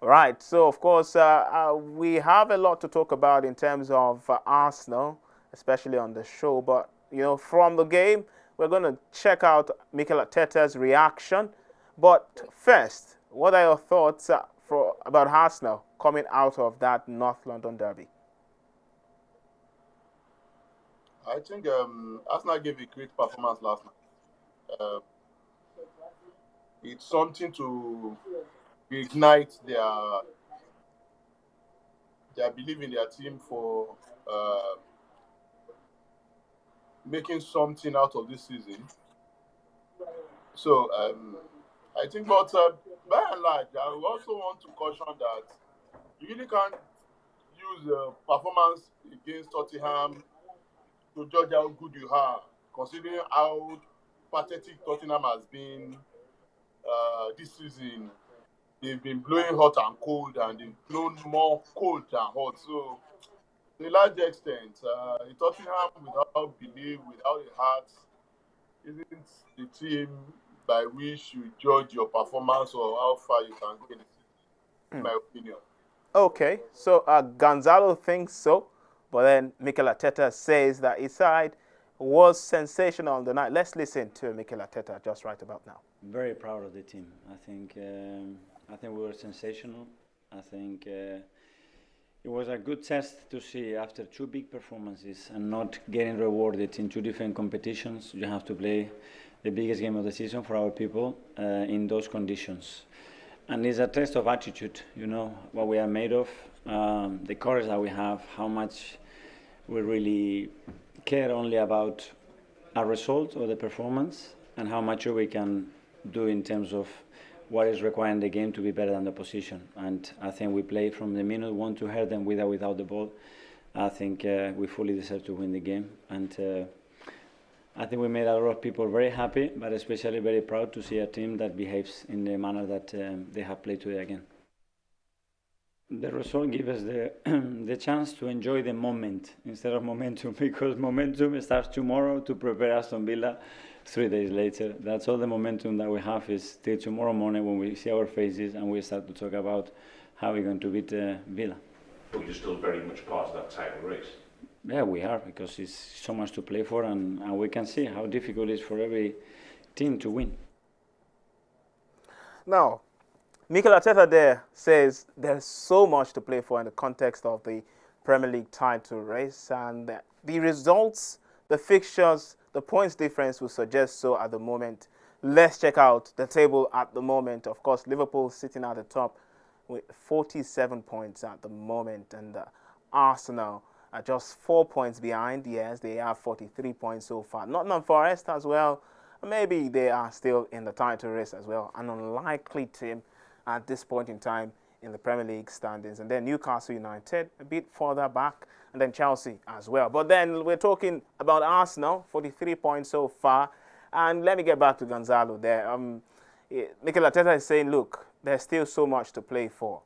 Right. So, of course, we have a lot to talk about in terms of Arsenal, especially on the show. But, from the game, we're going to check out Mikel Arteta's reaction. But first, what are your thoughts about Arsenal coming out of that North London derby? I think Arsenal gave a great performance last night. Uh, it's something to reignite their belief in their team for uh, making something out of this season. So I think, but by and large, I also want to caution that you really can't use performance against Tottenham to judge how good you are, considering how pathetic Tottenham has been this season. They've been blowing hot and cold, and they've blown more cold than hot. So, to a large extent, Tottenham without belief, without a heart, isn't the team by which you judge your performance or how far you can go in the season, in my opinion. Okay, so Gonzalo thinks so, but then Mikel Arteta says that his side was sensational on the night. Let's listen to Mikel Arteta just right about now. Very proud of the team. I think we were sensational. I think it was a good test to see after two big performances and not getting rewarded in two different competitions. You have to play the biggest game of the season for our people in those conditions. And it's a test of attitude, what we are made of, the courage that we have, how much we really care only about a result or the performance, and how much we can do in terms of what is required in the game to be better than the opposition. And I think we played from the minute one to hurt them with or without the ball. I think we fully deserve to win the game. And I think we made a lot of people very happy, but especially very proud to see a team that behaves in the manner that they have played today again. The result gives us the the chance to enjoy the moment instead of momentum, because momentum starts tomorrow to prepare Aston Villa 3 days later. That's all the momentum that we have is till tomorrow morning when we see our faces and we start to talk about how we're going to beat Villa. But you're still very much part of that title race. Yeah, we are, because it's so much to play for, and we can see how difficult it is for every team to win. Now, Mikel Arteta there says there's so much to play for in the context of the Premier League title race, and the results, the fixtures, the points difference will suggest so at the moment. Let's check out the table at the moment. Of course, Liverpool sitting at the top with 47 points at the moment, and Arsenal are just 4 points behind. Yes, they have 43 points so far. Nottingham Forest as well. Maybe they are still in the title race as well. An unlikely team at this point in time in the Premier League standings. And then Newcastle United a bit further back, and then Chelsea as well. But then we're talking about Arsenal, 43 points so far. And let me get back to Gonzalo there. Mikel Arteta is saying, look, there's still so much to play for.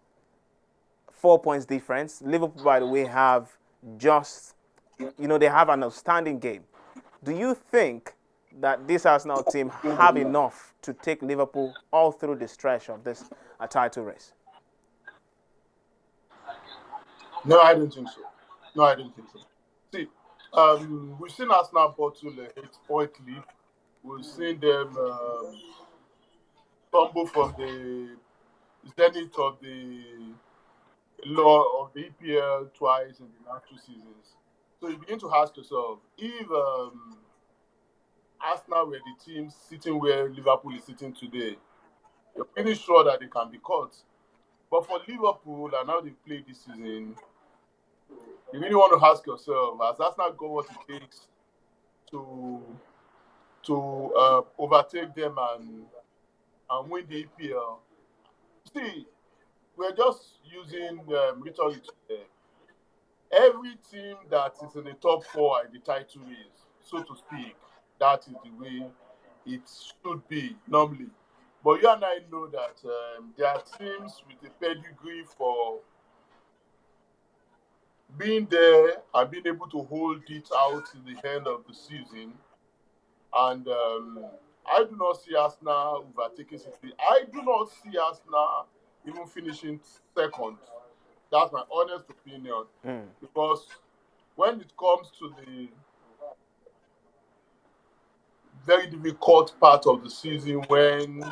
4 points difference. Liverpool, by the way, have just, they have an outstanding game. Do you think that this Arsenal team have enough to take Liverpool all through the stretch of this title race? No, I don't think so. No, I don't think so. See, we've seen Arsenal bottle a 8-point lead. We've seen them tumble from the zenith of the law of the EPL twice in the last two seasons. So you begin to ask yourself, if Arsenal were the team sitting where Liverpool is sitting today, you're pretty sure that they can be caught. But for Liverpool and how they played this season, you really want to ask yourself, has Arsenal got what it takes to overtake them and win the EPL? See, we're just using rhetoric here. Every team that is in the top four in the title race, so to speak, that is the way it should be normally. But you and I know that there are teams with a pedigree for being there and being able to hold it out to the end of the season. And I do not see Arsenal overtaking City. I do not see Arsenal even finishing second. That's my honest opinion. Because when it comes to the very difficult part of the season, when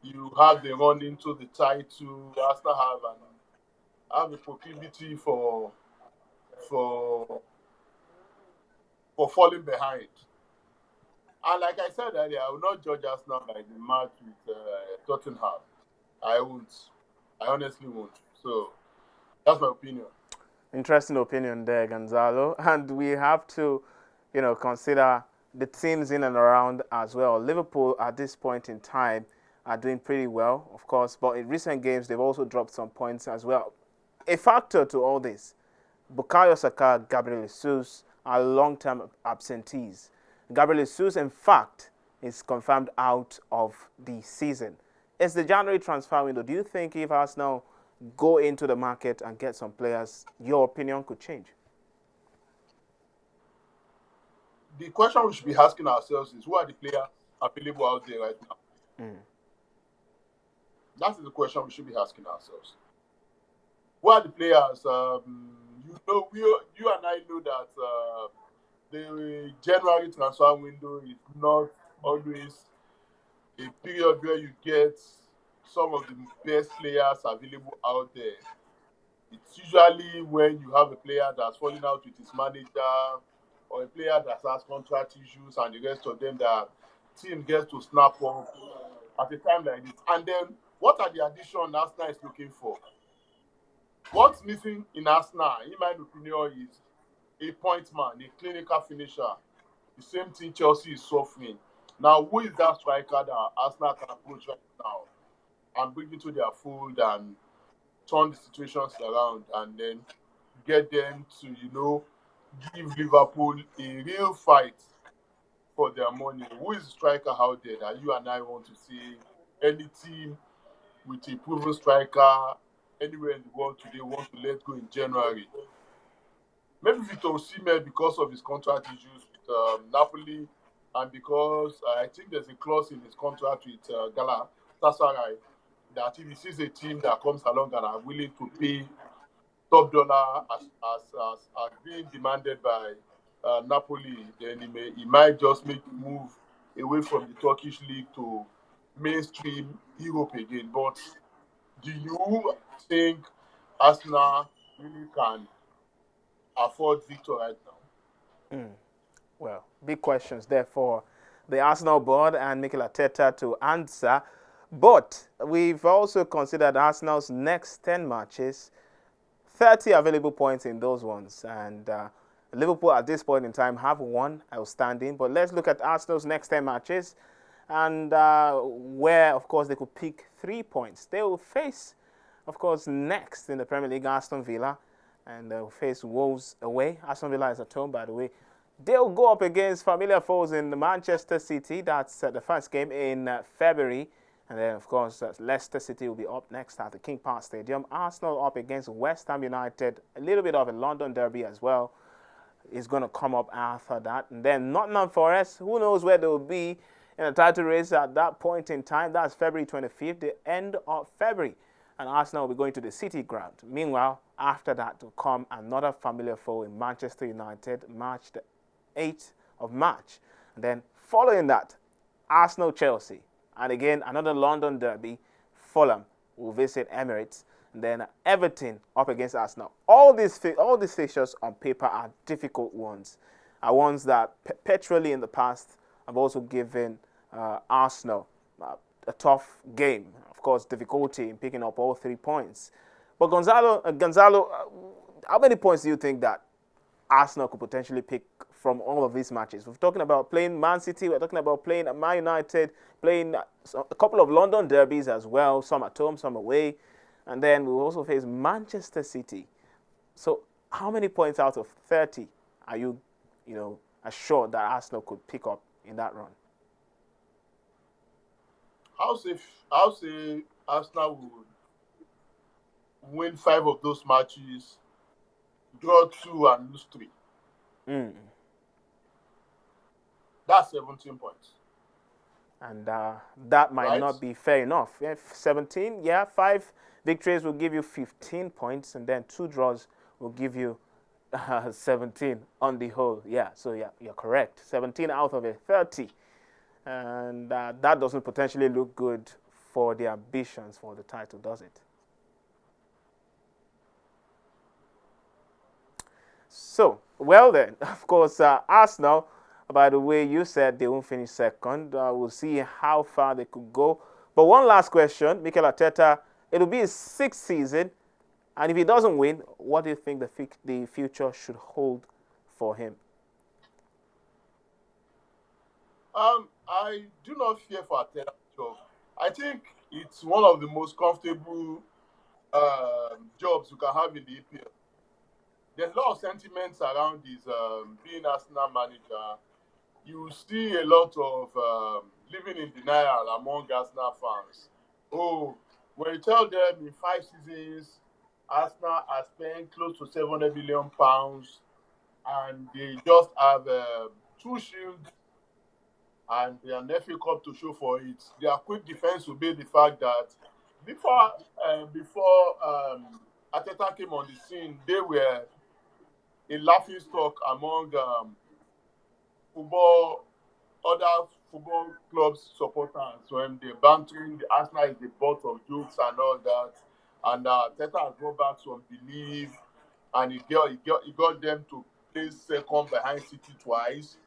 you have the run into the title, Arsenal have a proclivity for for falling behind. And like I said earlier, I will not judge Arsenal by the match with Tottenham. I won't. I honestly won't. So that's my opinion. Interesting opinion there, Gonzalo. And we have to, consider the teams in and around as well. Liverpool at this point in time are doing pretty well, of course, but in recent games they've also dropped some points as well. A factor to all this, Bukayo Saka, Gabriel Jesus are long-term absentees. Gabriel Jesus, in fact, is confirmed out of the season. It's the January transfer window. Do you think if Arsenal go into the market and get some players, your opinion could change? The question we should be asking ourselves is, who are the players available out there right now? That is the question we should be asking ourselves. Who are the players? You and I know that the January transfer window is not always a period where you get some of the best players available out there. It's usually when you have a player that's falling out with his manager, or a player that has contract issues, and the rest of them that team gets to snap up at a time like this. And then, what are the additions Arsenal is looking for? What's missing in Arsenal, in my opinion, is a point man, a clinical finisher. The same thing Chelsea is suffering. Now, who is that striker that Arsenal can approach right now and bring into their fold and turn the situations around, and then get them to, give Liverpool a real fight for their money? Who is the striker out there that you and I want to see? Any team with a proven striker anywhere in the world today want to let go in January? Maybe Victor Osimhen, because of his contract issues with Napoli, and because I think there's a clause in his contract with Galatasaray that if he sees a team that comes along and are willing to pay top dollar as being demanded by Napoli, then he might just make a move away from the Turkish league to mainstream Europe again. But do you think Arsenal really can afford Victor right now? Well, big questions there for the Arsenal board and Mikel Arteta to answer. But we've also considered Arsenal's next 10 matches, 30 available points in those ones. And Liverpool at this point in time have one outstanding. But let's look at Arsenal's next 10 matches and where, of course, they could pick 3 points. They will face, of course, next in the Premier League, Aston Villa. And they'll face Wolves away. Aston Villa is at home, by the way. They'll go up against familiar foes in Manchester City. That's the first game in February. And then, of course, Leicester City will be up next at the King Power Stadium. Arsenal up against West Ham United. A little bit of a London derby as well is going to come up after that. And then Nottingham Forest, who knows where they will be in the title race at that point in time. That's February 25th, the end of February. And Arsenal will be going to the City ground. Meanwhile, after that will come another familiar foe in Manchester United, March the 8th of March. And then following that, Arsenal-Chelsea. And again, another London derby. Fulham will visit Emirates. And then Everton up against Arsenal. All these fixtures on paper are difficult ones. Are ones that perpetually in the past have also given Arsenal a tough game. Of course, difficulty in picking up all 3 points. But Gonzalo, how many points do you think that Arsenal could potentially pick from all of these matches? We're talking about playing Man City, we're talking about playing Man United, playing a couple of London derbies as well, some at home, some away. And then we'll also face Manchester City. So how many points out of 30 are you, assured that Arsenal could pick up in that run? I'll say Arsenal would win 5 of those matches, draw 2 and lose 3. That's 17 points. And that might right? not be fair enough. If 17, yeah, 5 victories will give you 15 points, and then 2 draws will give you 17 on the whole. Yeah, so yeah, you're correct. 17 out of a 30. And that doesn't potentially look good for the ambitions for the title, does it? So, well then, of course, Arsenal, by the way, you said they won't finish second. We'll see how far they could go. But one last question, Mikel Arteta, it'll be his 6th season, and if he doesn't win, what do you think the future should hold for him? I do not fear for Ateta's job. I think it's one of the most comfortable jobs you can have in the EPL. There's a lot of sentiments around his being Arsenal manager. You see a lot of living in denial among Arsenal fans. Oh, when you tell them in 5 seasons, Arsenal has spent close to £700 million and they just have 2 shields and their FA Cup to show for it. Their quick defense will be the fact that before Ateta came on the scene, they were a laughing stock among football other football clubs supporters when they're bantering the Arsenal is the butt of jokes and all that. And Teta has brought back some belief and he got them to place second behind City twice.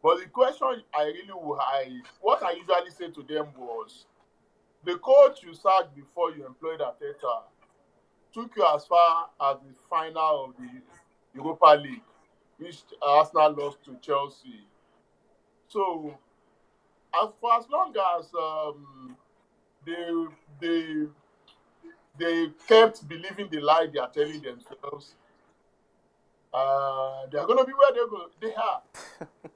But the question what I usually say to them was, the coach you sacked before you employed Arteta took you as far as the final of the Europa League, which Arsenal lost to Chelsea. So, as long as they they they kept believing the lie they are telling themselves, they're going to be where they are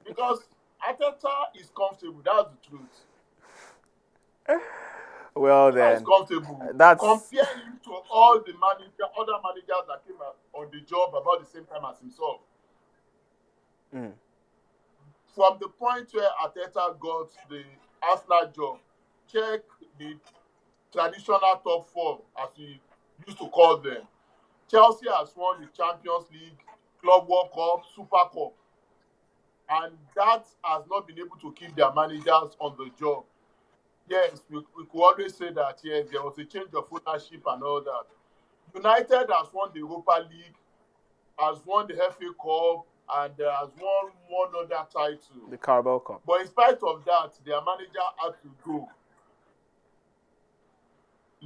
because Ateta is comfortable. That's the truth. Well Ateta is then, comfortable. that's Compare him to all the other managers that came on the job about the same time as himself. mm, From the point where Arteta got the Arsenal job, check the traditional top 4, as he used to call them. Chelsea has won the Champions League, Club World Cup, Super Cup, and that has not been able to keep their managers on the job. Yes, we could always say that, yes, there was a change of ownership and all that. United has won the Europa League, has won the FA Cup, and has won one other title. the Carabao Cup. But in spite of that, their manager had to go.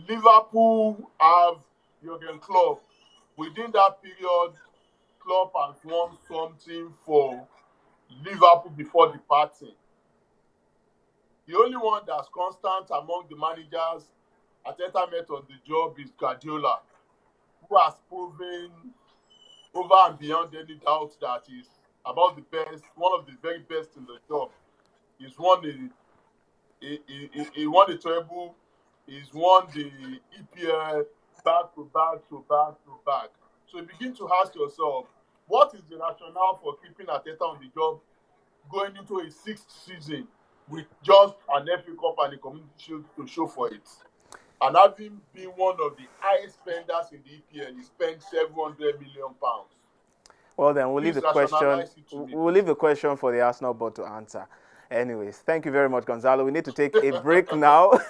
Liverpool have Jurgen Klopp. Within that period, Klopp has won something for Liverpool before departing. The only one that's constant among the managers Arteta met on the job is Guardiola, who has proven over and beyond any doubt that he's about the best, one of the very best in the job. He's won he won the treble, he's won the EPL back to back to back to back. So you begin to ask yourself, what is the rationale for keeping Arteta on the job going into a 6th season with just an FA Cup and a Community Shield to show for it? And having been one of the highest spenders in the EPL, he spent £700 million. Well then, we'll leave Please the question. rationalize it to me. We'll leave the question for the Arsenal board to answer. Anyways, thank you very much, Gonzalo. We need to take a break now.